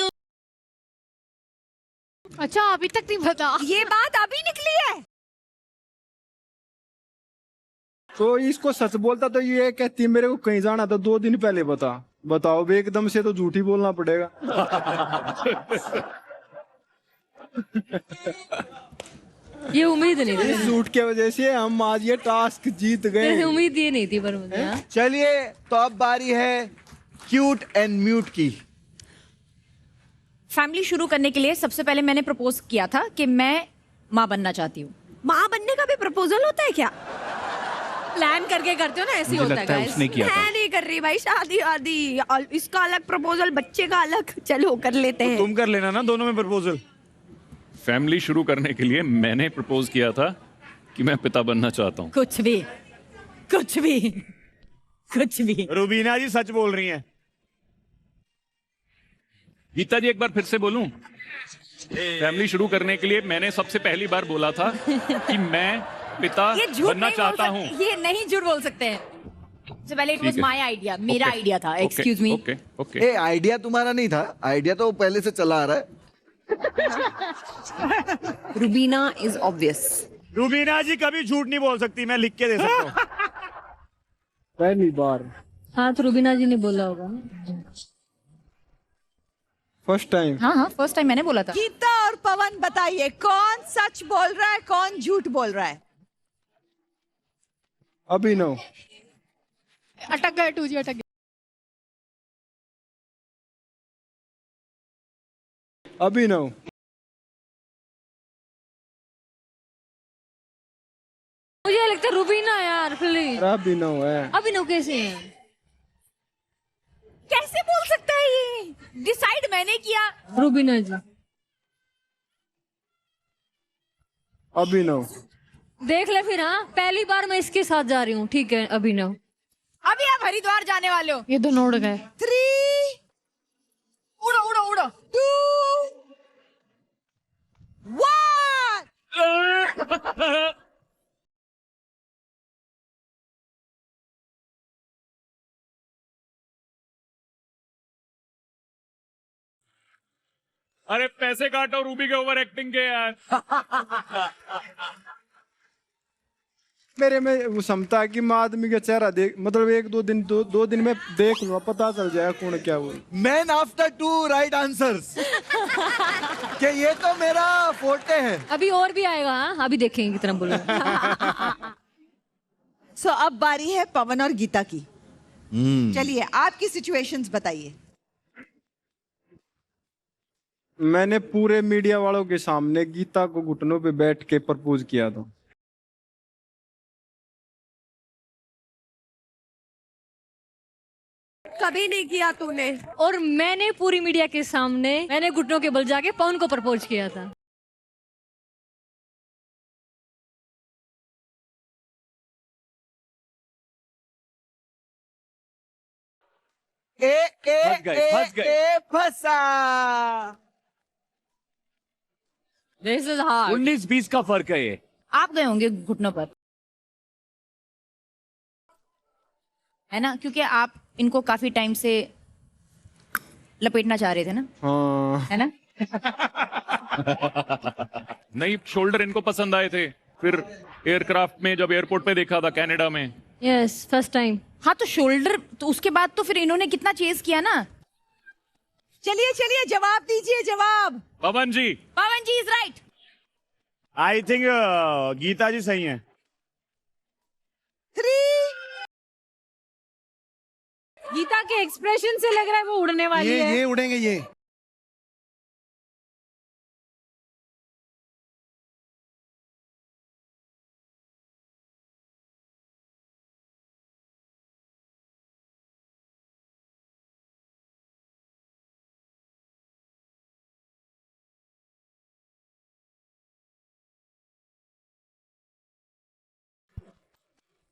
अच्छा अभी तक नहीं पता। ये बात अभी निकली है। तो इसको सच बोलता तो ये कहती मेरे को कहीं जाना था 2 दिन पहले बताओ भी एकदम से तो झूठ ही बोलना पड़ेगा। ये उम्मीद नहीं थी। इस झूठ के वजह से हम आज ये टास्क जीत गए। उम्मीद ये नहीं थी पर मुझे। हाँ? चलिए तो अब बारी है क्यूट एंड म्यूट की। फैमिली शुरू करने के लिए सबसे पहले मैंने प्रपोज किया था कि मैं माँ बनना चाहती हूँ। माँ बनने का भी प्रपोजल होता है क्या? प्लान करके करते हो ना, ऐसे ही मुझे होता है लगता है guys। उसने किया था। मैं नहीं कर रही भाई, शादी आदि इसका अलग प्रपोजल, बच्चे का अलग। चलो कर लेते हैं। तुम कर लेना ना दोनों में प्रपोजल। फैमिली शुरू करने के लिए मैंने प्रपोज किया था कि मैं पिता बनना चाहता हूँ। कुछ भी। रूबीना जी सच बोल रही हैं। गीता जी एक बार फिर से बोलूं? फैमिली शुरू करने के लिए मैंने सबसे पहली बार बोला था कि मैं पिता ये झूठ बनना नहीं चाहता बोल हूँ। सकते, ये नहीं झूठ बोल सकते हैं। सबसे पहले इट वाज माय आइडिया, मेरा Okay. आइडिया था। Excuse me. Okay okay. ए आइडिया तुम्हारा नहीं था, आइडिया तो पहले से चला आ रहा है। Rubina is obvious. रूबीना जी कभी झूठ नहीं बोल सकती, मैं लिख के दे सकता हूँ। पहली बार हाँ तो रुबीना जी ने बोला होगा। First time. हाँ फर्स्ट टाइम मैंने बोला था। गीता और पवन बताइए कौन सच बोल रहा है, कौन झूठ बोल रहा है? अभिनव। अटक गए 2G अटक गए। अभिनव। मुझे लगता है रुबीना यार प्लीज। अभिनव है। अभिनव कैसे है? कैसे बोल सकता है ये? डिसाइड मैंने किया। रुबीना जी अभिनव। देख ले फिर। हाँ पहली बार मैं इसके साथ जा रही हूँ। ठीक है अभिनव। अभी आप हरिद्वार जाने वाले हो। ये दोनों उड़ गए। 3 उड़ो उड़ो उड़ो। 2 1। अरे पैसे काटो रूबी के ओवर एक्टिंग के यार। मेरे में वो क्षमता है कि मैं आदमी का चेहरा देख, मतलब एक दो दिन में देख लूंगा, पता चल जाएगा कौन क्या वो। मैन आफ्टर 2 राइट आंसर्स कि ये तो मेरा फोटे है। अभी और भी आएगा, हाँ? अभी देखेंगे कितना बोलो। सो अब बारी है पवन और गीता की। चलिए आपकी सिचुएशंस बताइए। मैंने पूरे मीडिया वालों के सामने गीता को घुटनों पे बैठ के प्रपोज किया था। कभी नहीं किया तूने। और मैंने पूरी मीडिया के सामने मैंने घुटनों के बल जाके पवन को प्रपोज किया था। फंसा। This is hard. 19-20 का फर्क है ये। आप गए होंगे घुटनों पर, है ना? क्योंकि आप इनको काफी टाइम से लपेटना चाह रहे थे ना, है ना? नहीं, शोल्डर इनको पसंद आए थे, फिर एयरक्राफ्ट में जब एयरपोर्ट पे देखा था कनाडा में। Yes, first time. हाँ तो शोल्डर, तो उसके बाद तो फिर इन्होंने कितना चेज किया ना। चलिए चलिए जवाब दीजिए, जवाब। Pawan ji is right. I think Geeta ji सही है। 3 गीता के एक्सप्रेशन से लग रहा है वो उड़ने वाली है। ये उड़ेंगे ये।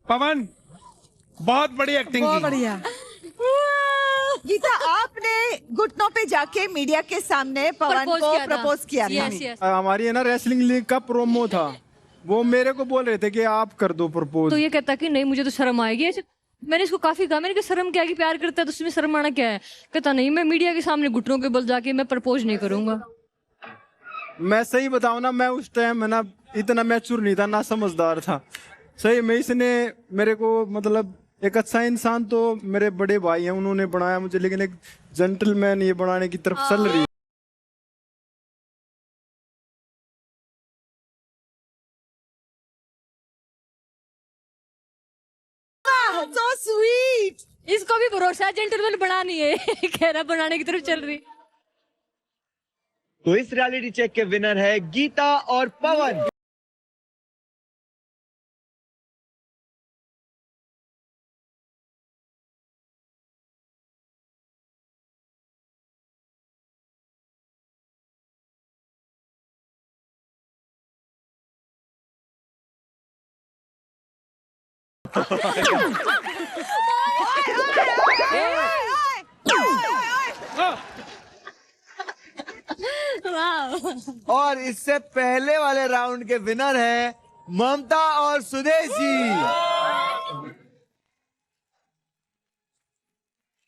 पवन बहुत बड़ी एक्टिंग की। बढ़िया। गीता आपने घुटनों पे जाके मीडिया के सामने पवन को प्रपोज किया था। हमारी है ना रेसलिंग लीग का प्रोमो था, वो मेरे को बोल रहे थे कि आप कर दो प्रपोज। तो ये कहता कि नहीं मुझे तो शर्म आएगी। ऐसे मैंने इसको काफी कहा, मैंने कहा शर्म क्या, कि प्यार करता है तो उसमें शर्म आना क्या है? कहता नहीं, मैं मीडिया के सामने घुटनों के बल जाके मैं प्रपोज नहीं करूंगा। मैं सही बताऊं ना, मैं उस टाइम है ना इतना मैच्योर नहीं था, ना समझदार था। सही में इसने मेरे को, मतलब एक अच्छा इंसान तो मेरे बड़े भाई हैं, उन्होंने बनाया मुझे, लेकिन एक जेंटलमैन ये बनाने की तरफ चल रही है। So sweet। इसको भी भरोसा है जेंटलमैन बनानी है। कह रहा बनाने की तरफ चल रही। तो इस रियलिटी चेक के विनर है गीता और पवन। और इससे पहले वाले राउंड के विनर है ममता और सुदेश जी।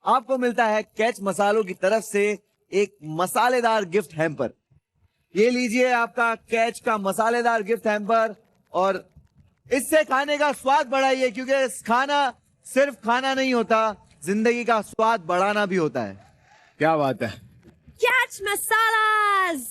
आपको मिलता है कैच मसालों की तरफ से एक मसालेदार गिफ्ट हैम्पर। ये लीजिए आपका कैच का मसालेदार गिफ्ट हैम्पर, और इससे खाने का स्वाद बढ़ाइए, क्योंकि खाना सिर्फ खाना नहीं होता, जिंदगी का स्वाद बढ़ाना भी होता है। क्या बात है। कैच मसालास।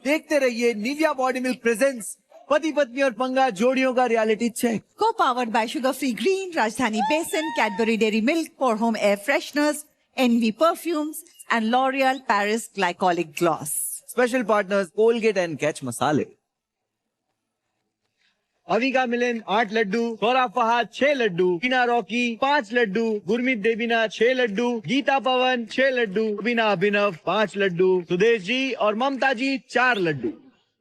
देखते रहिए निविया बॉडी मिल्क प्रेजेंट्स पति पत्नी और पंगा जोड़ियों का reality check. Co-powered by Sugar Free Green, Rajdhani Basin, Cadbury Dairy Milk, For Home Air Fresheners, NV Perfumes, and L'Oreal Paris Glycolic Gloss. Special partners Colgate and catch मसाले। अविका मिलन 8 लड्डू, सौरभ फहाद 6 लड्डू, टीना Rocky 5 Laddu, Gurmeet Devina 6 Laddu, Gita पवन 6 लड्डू, बीना अभिनव 5 लड्डू, सुदेश जी और ममता जी 4 लड्डू।